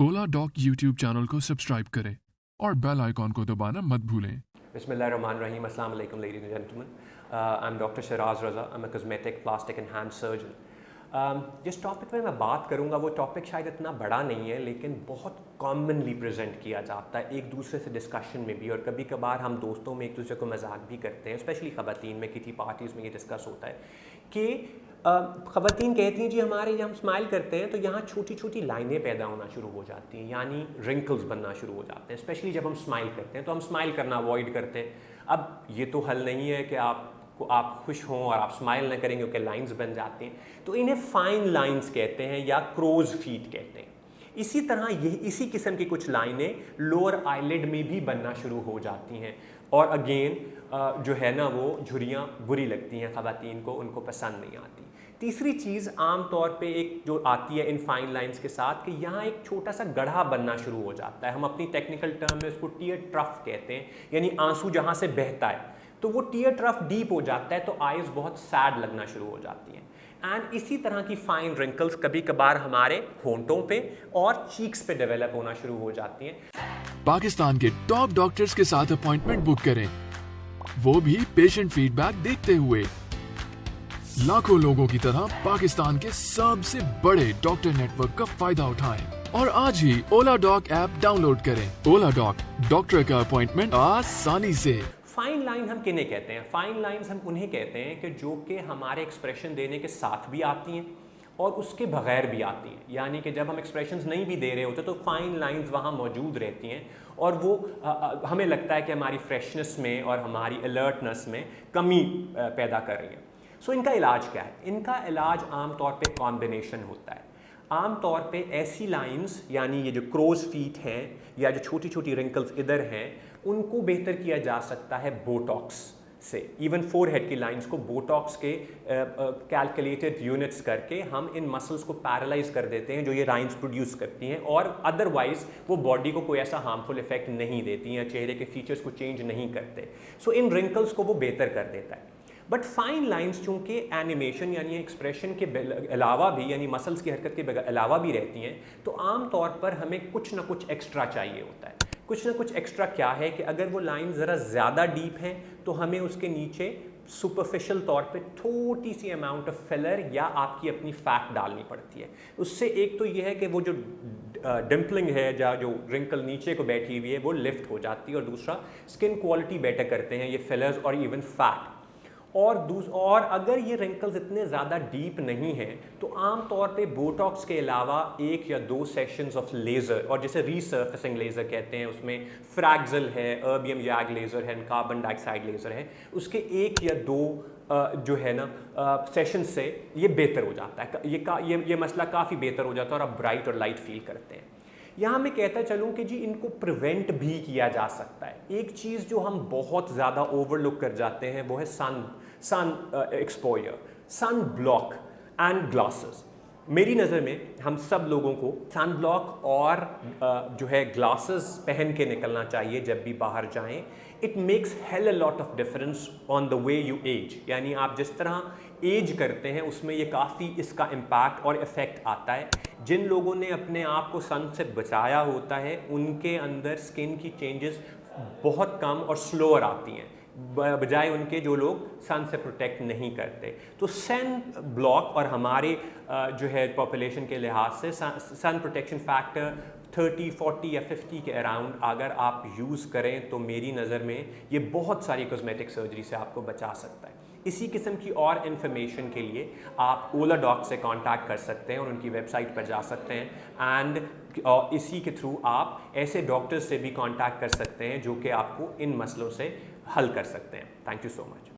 ओला dock YouTube channel को subscribe करें और बेल आइकॉन को दबाना मत भूलें। Bismillahirrahmanirrahim. Assalamu alaikum, ladies and gentlemen. I'm Dr. Shiraz Raza. I'm a cosmetic, plastic and hand surgeon. जिस टॉपिक में मैं बात करूंगा वो टॉपिक शायद इतना बड़ा नहीं है, लेकिन बहुत कॉमनली प्रेजेंट किया जाता है एक दूसरे से डिस्कशन में भी, और कभी कभार हम दोस्तों में एक दूसरे को मजाक भी करते हैं, स्पेशली ख़वातीन में किसी पार्टीज़ में ये डिस्कस होता है कि ख़वातीन कहती हैं जी हमारे जब हम स्माइल करते हैं तो यहाँ छोटी छोटी लाइनें पैदा होना शुरू हो जाती हैं, यानी रिंकल्स बनना शुरू हो जाते हैं, स्पेशली जब हम स्माइल करते हैं। तो हम स्माइल करना अवॉइड करते हैं। अब ये तो हल नहीं है कि आप खुश हों और आप स्माइल ना करेंगे क्योंकि लाइंस बन जाती हैं, तो इन्हें फाइन लाइंस कहते हैं या क्रोज फीट कहते हैं। इसी तरह इसी किस्म की कुछ लाइनें लोअर आईलिड में भी बनना शुरू हो जाती हैं, और अगेन जो है ना वो झुर्रियाँ बुरी लगती हैं ख़वातीन को, उनको पसंद नहीं आती। तीसरी चीज़ आम तौर पे एक जो आती है इन फाइन लाइंस के साथ कि यहाँ एक छोटा सा गड्ढा बनना शुरू हो जाता है। हम अपनी टेक्निकल टर्म में उसको टीयर ट्रफ कहते हैं, यानी आंसू जहाँ से बहता है तो वो टीयर ट्रफ डीप हो जाता है, तो आइज़ बहुत सैड लगना शुरू हो जाती हैं। एंड इसी तरह की फाइन रिंकल्स कभी कभार हमारे होंठों पे और चीक्स पे डेवलप होना शुरू हो जाती हैं। पाकिस्तान के टॉप डॉक्टर्स के साथ अपॉइंटमेंट बुक करें, वो भी पेशेंट फीडबैक देखते हुए। लाखों लोगों की तरह पाकिस्तान के सबसे बड़े डॉक्टर नेटवर्क का फायदा उठाएं और आज ही ओला डॉक ऐप डाउनलोड करें। ओला डॉक, डॉक्टर का अपॉइंटमेंट आसानी से। फाइन लाइन हम किन्हें कहते हैं? फाइन लाइंस हम उन्हें कहते हैं कि जो कि हमारे एक्सप्रेशन देने के साथ भी आती हैं और उसके बगैर भी आती हैं, यानी कि जब हम एक्सप्रेशंस नहीं भी दे रहे होते तो फाइन लाइंस वहाँ मौजूद रहती हैं और वो हमें लगता है कि हमारी फ्रेशनेस में और हमारी अलर्टनेस में कमी पैदा कर रही हैं। सो इनका इलाज क्या है? इनका इलाज आम तौर पे कॉम्बिनेशन होता है। आम तौर पे ऐसी लाइंस, यानी ये जो क्रोज फीट हैं या जो छोटी छोटी रिंकल्स इधर हैं, उनको बेहतर किया जा सकता है बोटॉक्स से। इवन फोरहेड की लाइंस को बोटॉक्स के कैलकुलेटेड यूनिट्स करके हम इन मसल्स को पैरालाइज कर देते हैं जो ये लाइंस प्रोड्यूस करती हैं, और अदरवाइज वो बॉडी को कोई ऐसा हार्मफुल इफेक्ट नहीं देती हैं, चेहरे के फीचर्स को चेंज नहीं करते। सो इन रिंकल्स को वो बेहतर कर देता है। बट फाइन लाइंस चूंकि एनिमेशन यानी एक्सप्रेशन के अलावा भी, यानी मसल्स की हरकत के अलावा भी रहती हैं, तो आम तौर पर हमें कुछ ना कुछ एक्स्ट्रा चाहिए होता है। कुछ ना कुछ एक्स्ट्रा क्या है कि अगर वो लाइन ज़रा ज़्यादा डीप हैं तो हमें उसके नीचे सुपरफिशियल तौर पे थोड़ी सी अमाउंट ऑफ फिलर या आपकी अपनी फैट डालनी पड़ती है। उससे एक तो ये है कि वो जो डिम्पलिंग है या जो रिंकल नीचे को बैठी हुई है वो लिफ्ट हो जाती है, और दूसरा स्किन क्वालिटी बेटर करते हैं ये फिलर्स और इवन फैट। और अगर ये रिंकल्स इतने ज़्यादा डीप नहीं हैं तो आम तौर पे बोटॉक्स के अलावा 1 या 2 सेशंस ऑफ लेज़र, और जैसे रीसर्फेसिंग लेज़र कहते हैं, उसमें फ्रैक्जल है, अर्बियम याग लेज़र है, कार्बन डाइऑक्साइड लेज़र है, उसके 1 या 2 जो है ना सेशन से ये बेहतर हो जाता है। ये मसला काफ़ी बेहतर हो जाता है और आप ब्राइट और लाइट फील करते हैं। यहाँ मैं कहता चलूँ कि जी इनको प्रिवेंट भी किया जा सकता है। एक चीज़ जो हम बहुत ज़्यादा ओवरलुक कर जाते हैं वो है sun exposure, sun block and glasses. मेरी नज़र में हम सब लोगों को सन ब्लॉक और जो है ग्लासेस पहन के निकलना चाहिए जब भी बाहर जाएं। It makes hell a lot of difference on the way you age, यानी आप जिस तरह एज करते हैं उसमें ये काफ़ी इसका इम्पैक्ट और इफ़ेक्ट आता है। जिन लोगों ने अपने आप को सन से बचाया होता है उनके अंदर स्किन की चेंजेस बहुत कम और स्लोअर आती हैं, बजाय उनके जो लोग सन से प्रोटेक्ट नहीं करते। तो सन ब्लॉक और हमारे जो है पॉपुलेशन के लिहाज से सन प्रोटेक्शन फैक्टर 30, 40 या 50 के अराउंड अगर आप यूज़ करें तो मेरी नज़र में ये बहुत सारी कॉस्मेटिक सर्जरी से आपको बचा सकता है। इसी किस्म की और इन्फॉर्मेशन के लिए आप ओला डॉक से कांटेक्ट कर सकते हैं और उनकी वेबसाइट पर जा सकते हैं, एंड इसी के थ्रू आप ऐसे डॉक्टर्स से भी कांटेक्ट कर सकते हैं जो कि आपको इन मसलों से हल कर सकते हैं। Thank you so much.